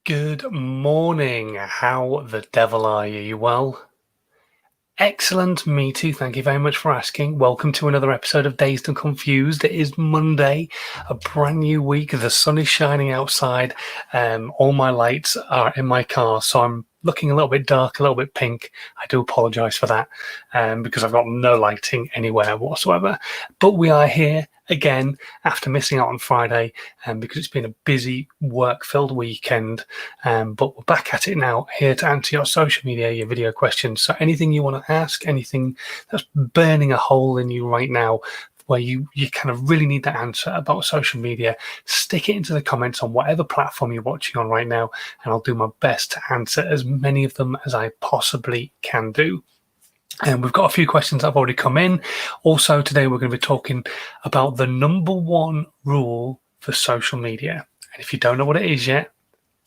Good morning. How the devil are you? You well? Excellent. Me too. Thank you very much for asking. Welcome to another episode of Dazed and Confused. It is Monday, a brand new week. The sun is shining outside. All my lights are in my car, so I'm looking a little bit dark, a little bit pink. I do apologise for that because I've got no lighting anywhere whatsoever. But we are here again after missing out on Friday because it's been a busy work-filled weekend. But we're back at it now, here to answer your social media, your video questions. So anything you want to ask, anything that's burning a hole in you right now, where you kind of really need that answer about social media, stick it into the comments on whatever platform you're watching on right now, and I'll do my best to answer as many of them as I possibly can do. And we've got a few questions that have already come in. Also, today we're going to be talking about the number one rule for social media. And if you don't know what it is yet,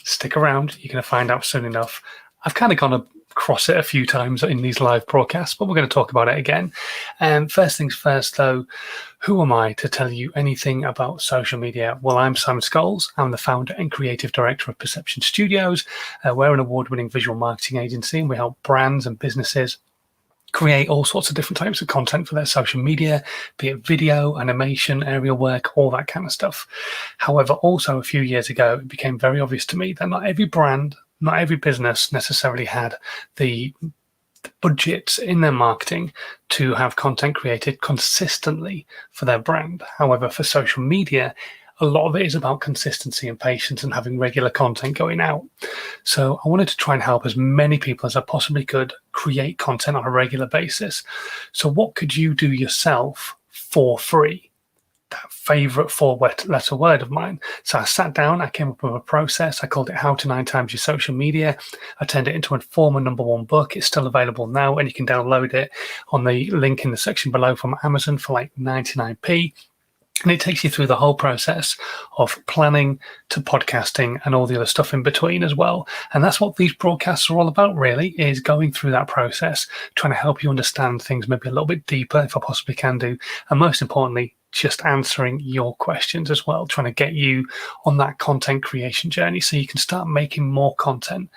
stick around. You're going to find out soon enough. I've kind of gone across it a few times in these live broadcasts, but we're going to talk about it again. First things first, though, who am I to tell you anything about social media? Well, I'm Simon Scholes. I'm the founder and creative director of Perception Studios. We're an award-winning visual marketing agency, and we help brands and businesses create all sorts of different types of content for their social media, be it video, animation, aerial work, all that kind of stuff. However, also a few years ago, it became very obvious to me that not every brand, not every business necessarily had the budgets in their marketing to have content created consistently for their brand. However, for social media, a lot of it is about consistency and patience and having regular content going out. So I wanted to try and help as many people as I possibly could create content on a regular basis. So what could you do yourself for free? That favorite four-letter word of mine. So I sat down, I came up with a process. I called it How to 9 Times Your Social Media. I turned it into a former number one book. It's still available now, and you can download it on the link in the section below from Amazon for like 99p. And it takes you through the whole process of planning to podcasting and all the other stuff in between as well. And that's what these broadcasts are all about, really, is going through that process, trying to help you understand things maybe a little bit deeper, if I possibly can do. And most importantly, just answering your questions as well, trying to get you on that content creation journey so you can start making more content,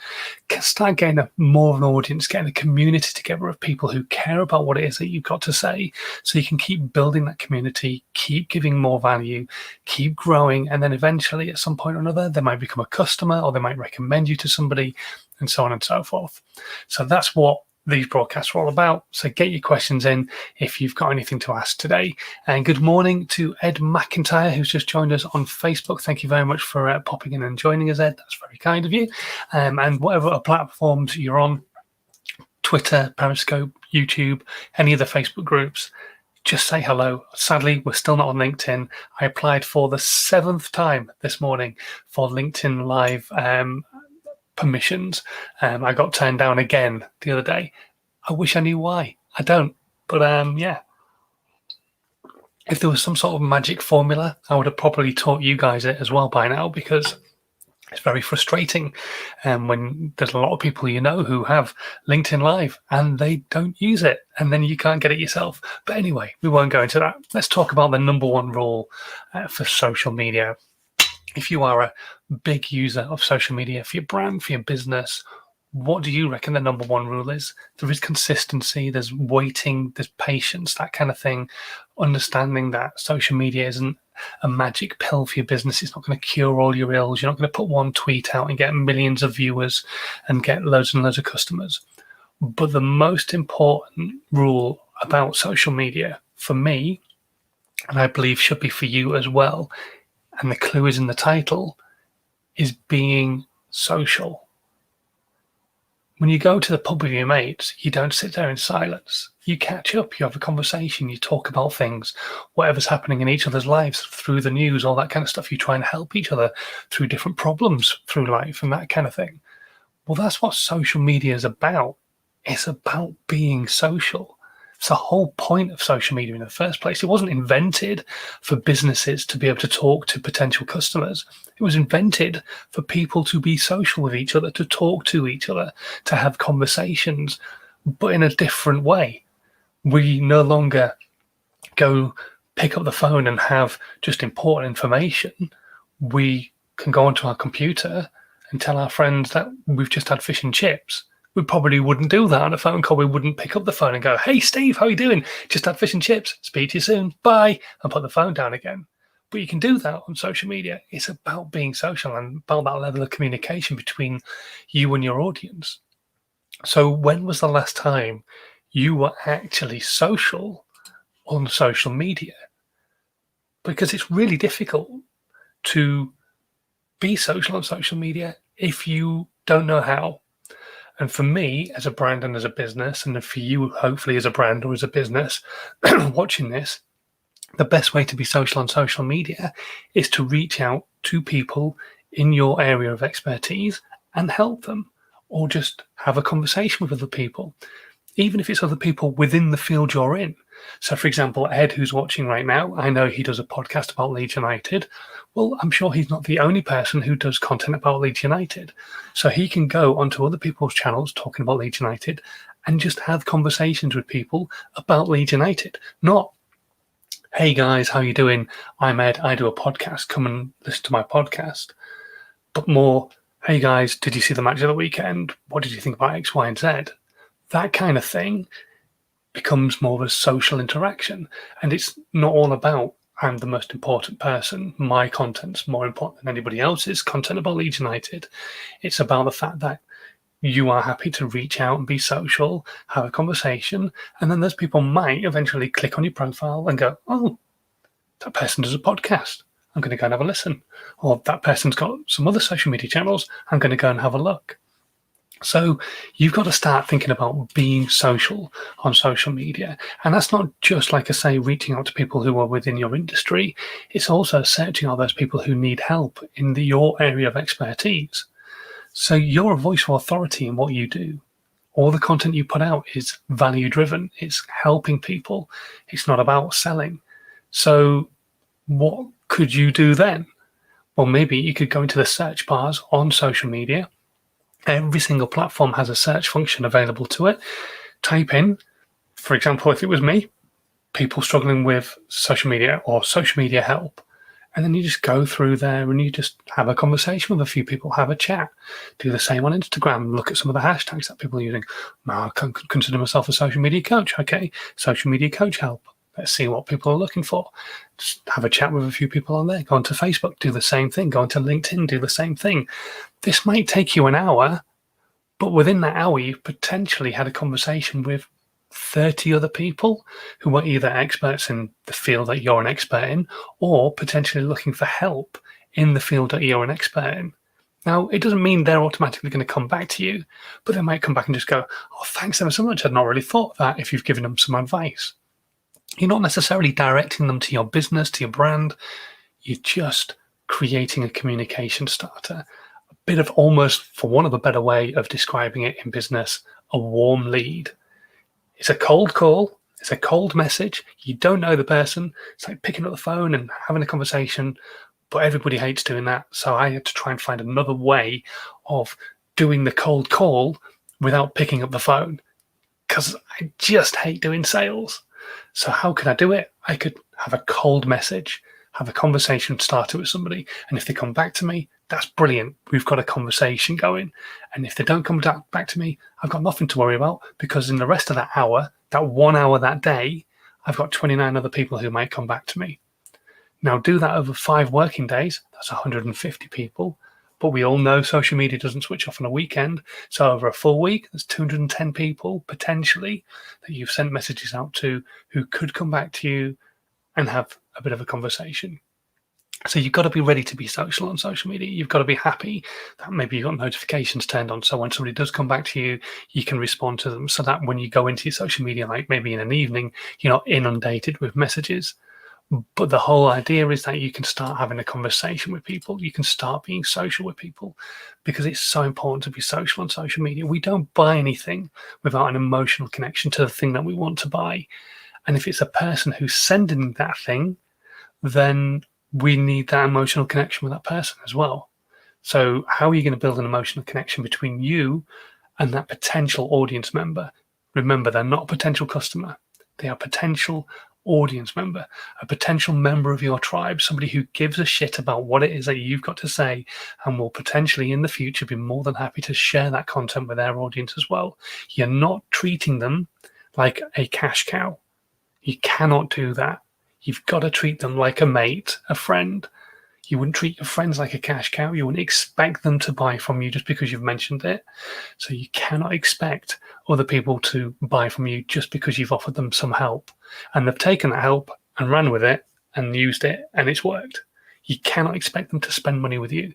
start getting more of an audience, getting a community together of people who care about what it is that you've got to say, so you can keep building that community, keep giving more value, keep growing, and then eventually at some point or another, they might become a customer or they might recommend you to somebody, and so on and so forth. So that's what these broadcasts are all about. So get your questions in if you've got anything to ask today. And good morning to Ed McIntyre, who's just joined us on Facebook. Thank you very much for popping in and joining us, Ed. That's very kind of you. And whatever platforms you're on, Twitter, Periscope, YouTube, any of the Facebook groups, just say hello. Sadly, we're still not on LinkedIn. I applied for the 7th time this morning for LinkedIn Live permissions. I got turned down again the other day. I wish I knew why. I don't. But yeah. If there was some sort of magic formula, I would have probably taught you guys it as well by now, because it's very frustrating when there's a lot of people you know who have LinkedIn Live and they don't use it, and then you can't get it yourself. But anyway, we won't go into that. Let's talk about the number one rule for social media. If you are a big user of social media for your brand, for your business, what do you reckon the number one rule is? There is consistency, there's waiting, there's patience, that kind of thing. Understanding that social media isn't a magic pill for your business. It's not going to cure all your ills. You're not going to put one tweet out and get millions of viewers and get loads and loads of customers. But the most important rule about social media for me, and I believe should be for you as well, and the clue is in the title, is being social. When you go to the pub with your mates, you don't sit there in silence. You catch up, you have a conversation, you talk about things, whatever's happening in each other's lives, through the news, all that kind of stuff. You try and help each other through different problems through life and that kind of thing. Well, that's what social media is about. It's about being social. It's the whole point of social media in the first place. It wasn't invented for businesses to be able to talk to potential customers. It was invented for people to be social with each other, to talk to each other, to have conversations, but in a different way. We no longer go pick up the phone and have just important information. We can go onto our computer and tell our friends that we've just had fish and chips, we probably wouldn't do that on a phone call. We wouldn't pick up the phone and go, "Hey, Steve, how are you doing? Just had fish and chips. Speak to you soon. Bye," and put the phone down again. But you can do that on social media. It's about being social and about that level of communication between you and your audience. So when was the last time you were actually social on social media? Because it's really difficult to be social on social media if you don't know how. And for me, as a brand and as a business, and for you, hopefully, as a brand or as a business watching this, the best way to be social on social media is to reach out to people in your area of expertise and help them, or just have a conversation with other people, even if it's other people within the field you're in. So, for example, Ed, who's watching right now, I know he does a podcast about Leeds United. Well, I'm sure he's not the only person who does content about Leeds United. So he can go onto other people's channels talking about Leeds United and just have conversations with people about Leeds United. Not, "Hey guys, how you doing? I'm Ed, I do a podcast, come and listen to my podcast." But more, "Hey guys, did you see the match of the weekend? What did you think about X, Y, and Z?" That kind of thing becomes more of a social interaction. And it's not all about, "I'm the most important person, my content's more important than anybody else's content about Leeds United." It's about the fact that you are happy to reach out and be social, have a conversation, and then those people might eventually click on your profile and go, "Oh, that person does a podcast. I'm going to go and have a listen." Or, "That person's got some other social media channels. I'm going to go and have a look." So you've got to start thinking about being social on social media. And that's not just, like I say, reaching out to people who are within your industry. It's also searching out those people who need help in your area of expertise. So you're a voice of authority in what you do. All the content you put out is value driven. It's helping people. It's not about selling. So what could you do then? Well, maybe you could go into the search bars on social media. Every single platform has a search function available to it. Type in, for example, if it was me, people struggling with social media or social media help. And then you just go through there and you just have a conversation with a few people, have a chat. Do the same on Instagram. Look at some of the hashtags that people are using. "I can consider myself a social media coach." Okay, social media coach help. Let's see what people are looking for. Just have a chat with a few people on there. Go onto Facebook, do the same thing. Go onto LinkedIn, do the same thing. This might take you an hour, but within that hour, you've potentially had a conversation with 30 other people who are either experts in the field that you're an expert in, or potentially looking for help in the field that you're an expert in. Now, it doesn't mean they're automatically going to come back to you, but they might come back and just go, "Oh, thanks ever so much. I'd not really thought of that," if you've given them some advice. You're not necessarily directing them to your business, to your brand. You're just creating a communication starter. A bit of, almost, for want of a better way of describing it in business, a warm lead. It's a cold call. It's a cold message. You don't know the person. It's like picking up the phone and having a conversation, but everybody hates doing that. So I had to try and find another way of doing the cold call without picking up the phone, because I just hate doing sales. So how could I do it? I could have a cold message, have a conversation started with somebody, and if they come back to me, that's brilliant. We've got a conversation going. And if they don't come back to me, I've got nothing to worry about, because in the rest of that hour, that 1 hour that day, I've got 29 other people who might come back to me. Now, do that over 5 working days. That's 150 people. But we all know social media doesn't switch off on a weekend. So over a full week, there's 210 people potentially that you've sent messages out to who could come back to you and have a bit of a conversation. So you've got to be ready to be social on social media. You've got to be happy that maybe you've got notifications turned on. So when somebody does come back to you, you can respond to them, so that when you go into your social media, like maybe in an evening, you're not inundated with messages. But the whole idea is that you can start having a conversation with people. You can start being social with people, because it's so important to be social on social media. We don't buy anything without an emotional connection to the thing that we want to buy. And if it's a person who's sending that thing, then we need that emotional connection with that person as well. So how are you going to build an emotional connection between you and that potential audience member? Remember, they're not a potential customer. They are potential audience member, a potential member of your tribe, somebody who gives a shit about what it is that you've got to say and will potentially in the future be more than happy to share that content with their audience as well. You're not treating them like a cash cow. You cannot do that. You've got to treat them like a mate, a friend. You wouldn't treat your friends like a cash cow. You wouldn't expect them to buy from you just because you've mentioned it. So you cannot expect other people to buy from you just because you've offered them some help. And they've taken that help and ran with it and used it and it's worked. You cannot expect them to spend money with you.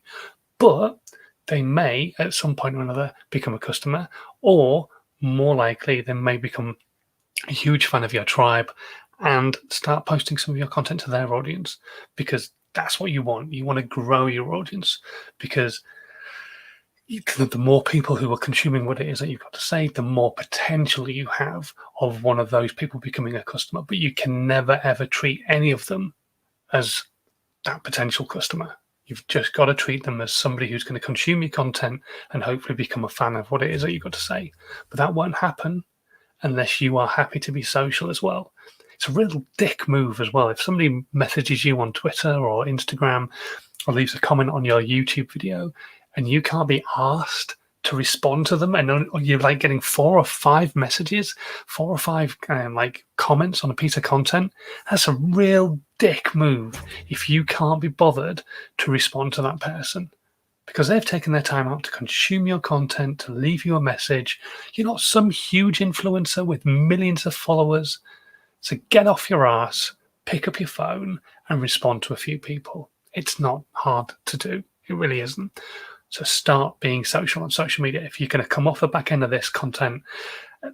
But they may, at some point or another, become a customer, or more likely, they may become a huge fan of your tribe and start posting some of your content to their audience, because that's what you want. You want to grow your audience, because the more people who are consuming what it is that you've got to say, the more potential you have of one of those people becoming a customer. But you can never, ever treat any of them as that potential customer. You've just got to treat them as somebody who's going to consume your content and hopefully become a fan of what it is that you've got to say. But that won't happen unless you are happy to be social as well. It's a real dick move as well. If somebody messages you on Twitter or Instagram or leaves a comment on your YouTube video and you can't be asked to respond to them, and you're like getting 4 or 5 messages, 4 or 5 like comments on a piece of content, that's a real dick move if you can't be bothered to respond to that person, because they've taken their time out to consume your content, to leave you a message. You're not some huge influencer with millions of followers. So get off your ass, pick up your phone and respond to a few people. It's not hard to do. It really isn't. So start being social on social media. If you're going to come off the back end of this content,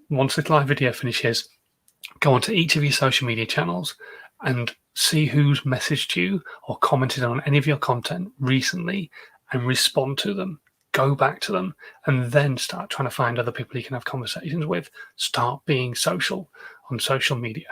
once this live video finishes, go onto each of your social media channels and see who's messaged you or commented on any of your content recently and respond to them. Go back to them and then start trying to find other people you can have conversations with. Start being social on social media.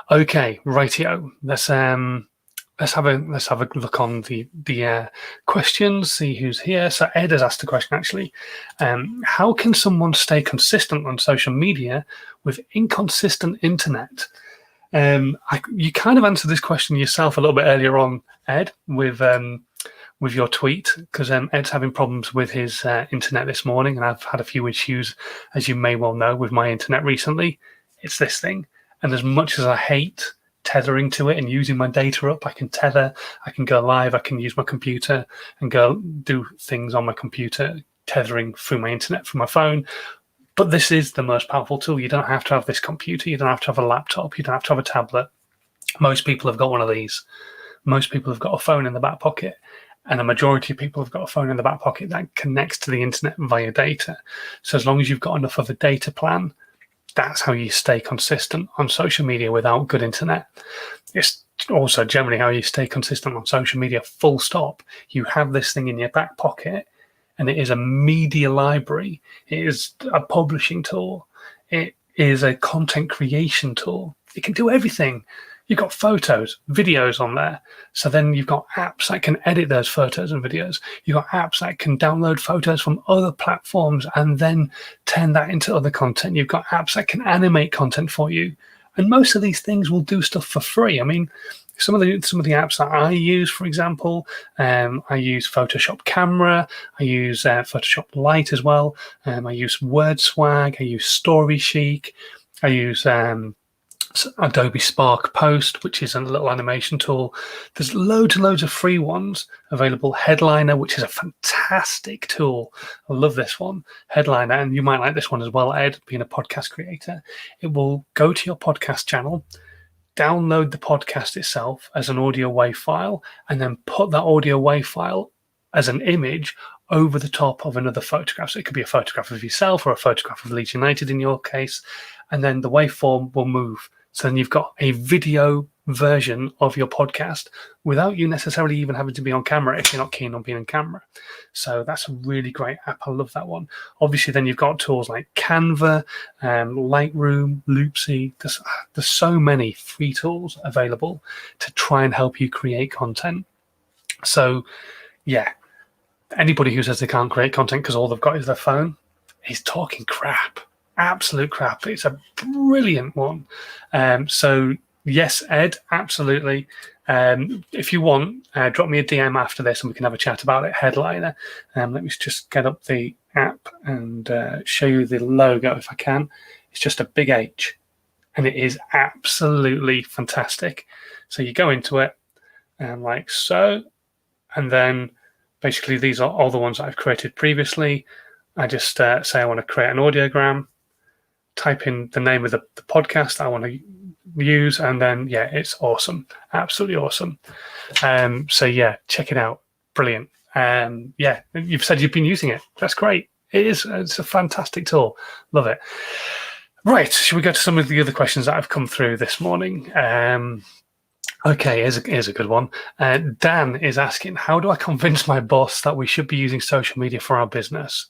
Okay, rightio. Let's have a look on the questions, see who's here. So Ed has asked a question actually. How can someone stay consistent on social media with inconsistent internet? You kind of answered this question yourself a little bit earlier on, Ed, with your tweet, because Ed's having problems with his internet this morning, and I've had a few issues, as you may well know, with my internet recently. It's this thing, and as much as I hate tethering to it and using my data up, I can tether, I can go live, I can use my computer and go do things on my computer, tethering through my internet from my phone. But this is the most powerful tool. You don't have to have this computer, you don't have to have a laptop, you don't have to have a tablet. Most people have got one of these. Most people have got a phone in the back pocket. And a majority of people have got a phone in the back pocket that connects to the internet via data. So as long as you've got enough of a data plan, that's how you stay consistent on social media without good internet. It's also generally how you stay consistent on social media, full stop. You have this thing in your back pocket, and it is a media library. It is a publishing tool. It is a content creation tool. It can do everything. You've got photos, videos on there. So then you've got apps that can edit those photos and videos. You've got apps that can download photos from other platforms and then turn that into other content. You've got apps that can animate content for you. And most of these things will do stuff for free. I mean, some of the apps that I use, for example, I use Photoshop Camera, I use Photoshop Lite as well. I use WordSwag, I use StoryChic, I use Adobe Spark Post, which is a little animation tool. There's loads and loads of free ones available. Headliner, which is a fantastic tool. I love this one, Headliner, and you might like this one as well, Ed, being a podcast creator. It will go to your podcast channel, download the podcast itself as an audio WAV file, and then put that audio WAV file as an image over the top of another photograph. So it could be a photograph of yourself or a photograph of Leeds United in your case, and then the waveform will move. So then you've got a video version of your podcast without you necessarily even having to be on camera if you're not keen on being on camera. So that's a really great app. I love that one. Obviously, then you've got tools like Canva, Lightroom, Loopsy. There's so many free tools available to try and help you create content. So, yeah, anybody who says they can't create content because all they've got is their phone is talking crap. Absolute crap. It's a brilliant one. So Yes, Ed, absolutely. If you want, drop me a DM after this and we can have a chat about it. Headliner. Let me just get up the app and show you the logo if I can. It's just a big H and it is absolutely fantastic. So you go into it like so, and then basically these are all the ones that I've created previously. I just say I want to create an audiogram, type in the name of the podcast I want to use, and then yeah, it's awesome, absolutely awesome. So yeah, check it out, brilliant. Yeah, you've said you've been using it. That's great. It's a fantastic tool. Love it. Right, should we go to some of the other questions that have come through this morning? Okay, here's a good one. Dan is asking, how do I convince my boss that we should be using social media for our business?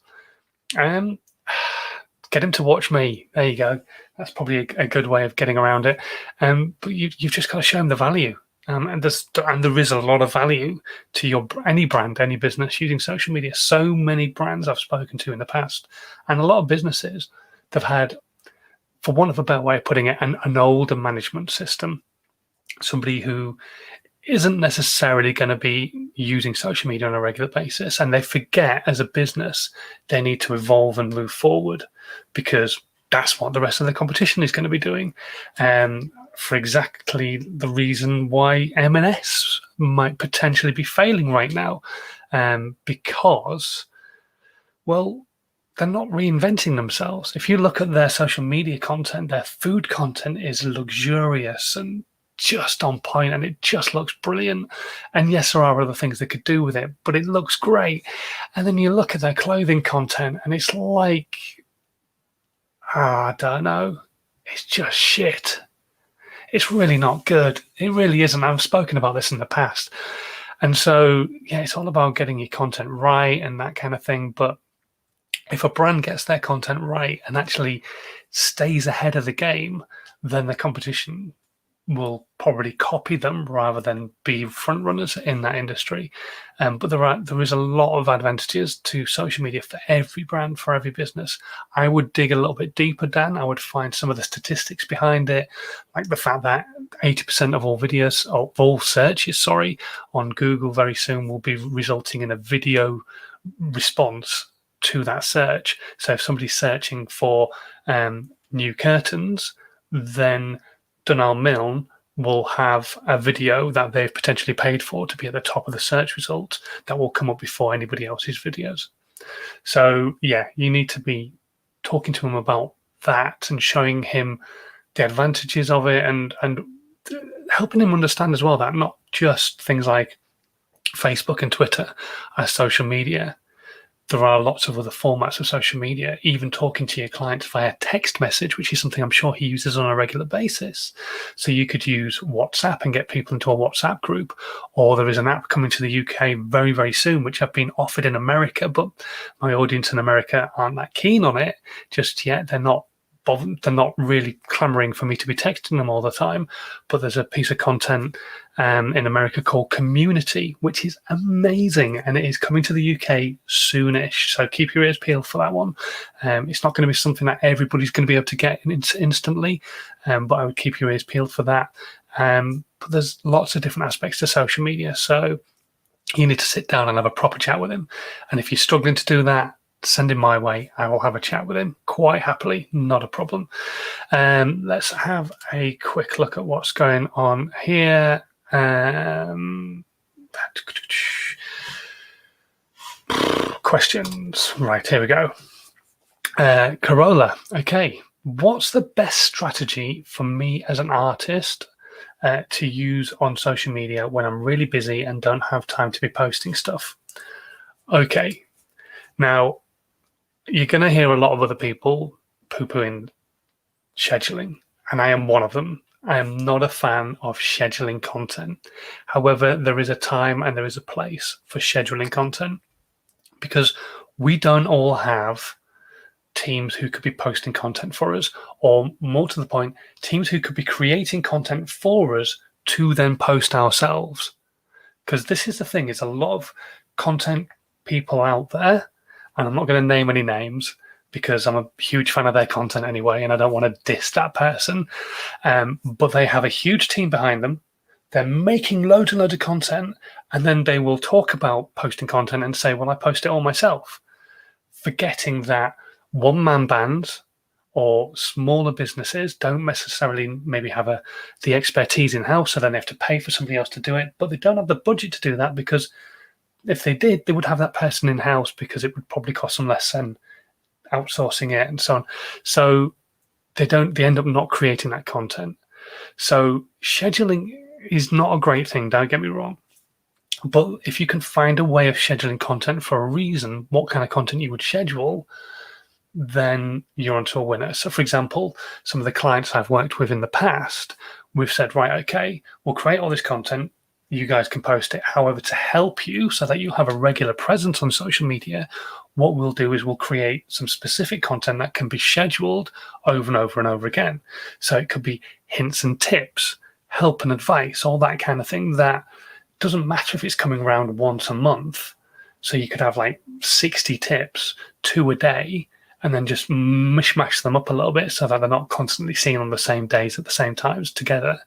Get him to watch me. There you go. That's probably a good way of getting around it. But you've just got to show him the value. And there is a lot of value to any brand, any business using social media. So many brands I've spoken to in the past, and a lot of businesses, they've had, for want of a better way of putting it, an older management system. Somebody who isn't necessarily going to be using social media on a regular basis, and they forget as a business they need to evolve and move forward because that's what the rest of the competition is going to be doing, for exactly the reason why M&S might potentially be failing right now, because, well, they're not reinventing themselves. If you look at their social media content, their food content is luxurious and just on point, and it just looks brilliant. And yes, there are other things they could do with it, but it looks great. And then you look at their clothing content and it's like, I don't know, it's just shit. It's really not good. It really isn't. I've spoken about this in the past. And so, yeah, it's all about getting your content right and that kind of thing. But if a brand gets their content right and actually stays ahead of the game, then the competition will probably copy them rather than be front runners in that industry. But there is a lot of advantages to social media for every brand, for every business. I would dig a little bit deeper, Dan. I would find some of the statistics behind it, like the fact that 80% of all videos, or all searches, on Google very soon will be resulting in a video response to that search. So if somebody's searching for new curtains, then Dunal Milne will have a video that they've potentially paid for to be at the top of the search results that will come up before anybody else's videos. So yeah, you need to be talking to him about that and showing him the advantages of it, and helping him understand as well that not just things like Facebook and Twitter are social media. There are lots of other formats of social media, even talking to your clients via text message, which is something I'm sure he uses on a regular basis. So you could use WhatsApp and get people into a WhatsApp group, or there is an app coming to the UK very, very soon, which I've been offered in America, but my audience in America aren't that keen on it just yet. They're not really clamoring for me to be texting them all the time. But there's a piece of content in America called Community, which is amazing, and it is coming to the UK soonish. So keep your ears peeled for that one. It's not going to be something that everybody's going to be able to get instantly, but I would keep your ears peeled for that. But there's lots of different aspects to social media, so you need to sit down and have a proper chat with him. And if you're struggling to do that, send him my way. I will have a chat with him quite happily, not a problem. Let's have a quick look at what's going on here. Questions. Right, here we go. Corolla. Okay. What's the best strategy for me as an artist to use on social media when I'm really busy and don't have time to be posting stuff? Okay. Now, you're going to hear a lot of other people poo-pooing scheduling, and I am one of them. I am not a fan of scheduling content. However, there is a time and there is a place for scheduling content, because we don't all have teams who could be posting content for us, or more to the point, teams who could be creating content for us to then post ourselves. Because this is the thing, is a lot of content people out there, and I'm not going to name any names, because I'm a huge fan of their content anyway, and I don't want to diss that person. But they have a huge team behind them. They're making loads and loads of content, and then they will talk about posting content and say, well, I post it all myself, forgetting that one-man bands or smaller businesses don't necessarily maybe have the expertise in-house, so then they have to pay for somebody else to do it, but they don't have the budget to do that, because if they did, they would have that person in-house, because it would probably cost them less than outsourcing it and so on. So they end up not creating that content. So scheduling is not a great thing, don't get me wrong. But if you can find a way of scheduling content for a reason, what kind of content you would schedule, then you're onto a winner. So, for example, some of the clients I've worked with in the past, we've said, right, okay, we'll create all this content. You guys can post it. However, to help you so that you have a regular presence on social media, what we'll do is we'll create some specific content that can be scheduled over and over and over again. So it could be hints and tips, help and advice, all that kind of thing. That doesn't matter if it's coming around once a month. So you could have like 60 tips, 2 a day, and then just mishmash them up a little bit so that they're not constantly seen on the same days at the same times together.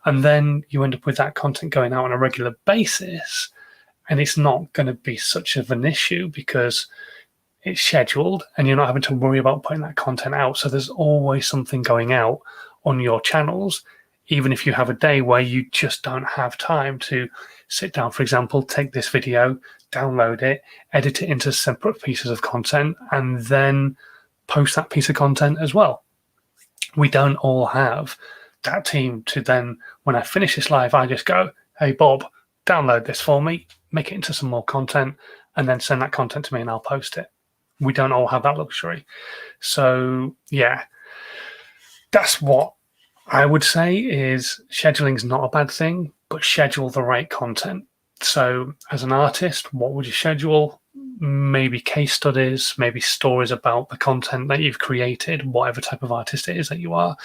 And then you end up with that content going out on a regular basis, and it's not going to be such of an issue because it's scheduled and you're not having to worry about putting that content out. So there's always something going out on your channels, even if you have a day where you just don't have time to sit down, for example, take this video, download it, edit it into separate pieces of content, and then post that piece of content as well. We don't all have that team to then, when I finish this live, I just go, hey, Bob, download this for me, make it into some more content, and then send that content to me and I'll post it. We don't all have that luxury. So, yeah, that's what I would say is scheduling is not a bad thing, but schedule the right content. So as an artist, what would you schedule? Maybe case studies, maybe stories about the content that you've created, whatever type of artist it is that you are.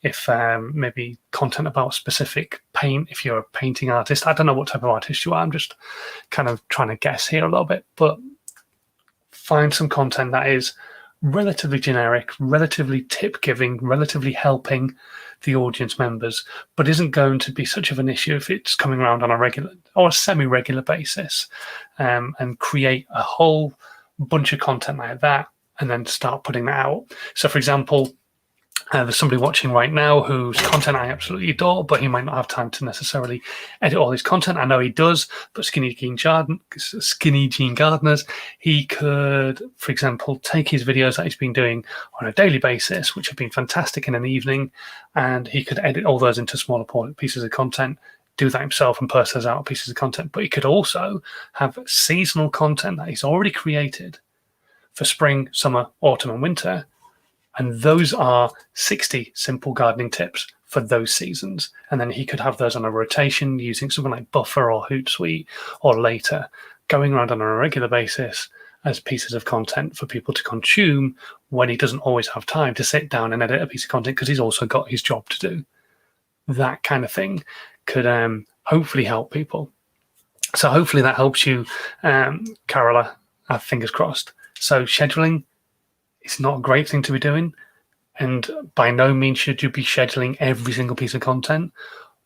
If maybe content about specific paint, if you're a painting artist. I don't know what type of artist you are. I'm just kind of trying to guess here a little bit, but find some content that is relatively generic, relatively tip-giving, relatively helping the audience members, but isn't going to be such of an issue if it's coming around on a regular or a semi-regular basis, and create a whole bunch of content like that and then start putting that out. So, for example, there's somebody watching right now whose content I absolutely adore, but he might not have time to necessarily edit all his content. I know he does, but Skinny Jean Gardeners, he could, for example, take his videos that he's been doing on a daily basis, which have been fantastic in an evening, and he could edit all those into smaller pieces of content, do that himself and post those out pieces of content. But he could also have seasonal content that he's already created for spring, summer, autumn, and winter. And those are 60 simple gardening tips for those seasons. And then he could have those on a rotation using something like Buffer or Hootsuite or Later, going around on a regular basis as pieces of content for people to consume when he doesn't always have time to sit down and edit a piece of content because he's also got his job to do. That kind of thing could hopefully help people. So hopefully that helps you, Carola, fingers crossed. So scheduling, it's not a great thing to be doing, and by no means should you be scheduling every single piece of content,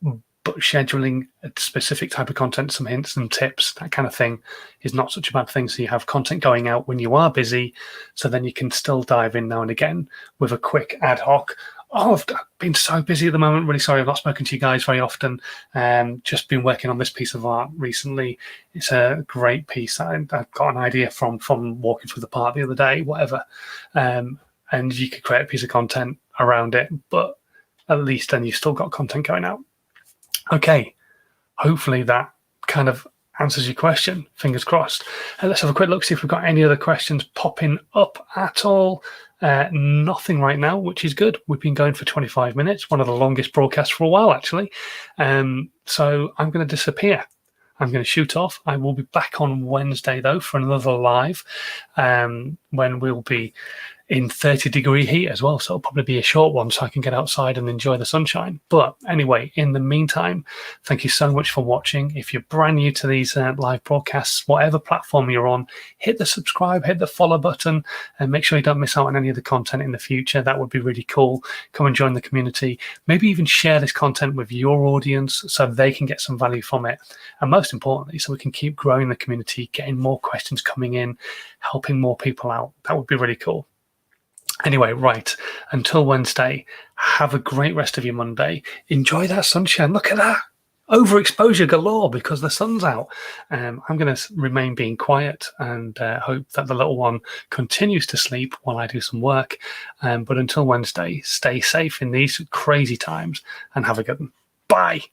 but scheduling a specific type of content, some hints and tips, that kind of thing, is not such a bad thing. So you have content going out when you are busy, so then you can still dive in now and again with a quick ad hoc. Oh, I've been so busy at the moment. Really sorry, I've not spoken to you guys very often. Just been working on this piece of art recently. It's a great piece. I got an idea from walking through the park the other day, whatever. And you could create a piece of content around it, but at least then you've still got content going out. Okay, hopefully that kind of answers your question. Fingers crossed. Let's have a quick look, see if we've got any other questions popping up at all. Nothing right now, which is good. We've been going for 25 minutes, one of the longest broadcasts for a while, actually. So I'm going to disappear. I'm going to shoot off. I will be back on Wednesday, though, for another live, when we'll be in 30-degree heat as well. So it'll probably be a short one so I can get outside and enjoy the sunshine. But anyway, in the meantime, thank you so much for watching. If you're brand new to these live broadcasts, whatever platform you're on, hit the subscribe, hit the follow button, and make sure you don't miss out on any of the content in the future. That would be really cool. Come and join the community. Maybe even share this content with your audience so they can get some value from it. And most importantly, so we can keep growing the community, getting more questions coming in, helping more people out. That would be really cool. Anyway, right, until Wednesday, have a great rest of your Monday. Enjoy that sunshine. Look at that. Overexposure galore because the sun's out. I'm going to remain being quiet and hope that the little one continues to sleep while I do some work. But until Wednesday, stay safe in these crazy times and have a good one. Bye.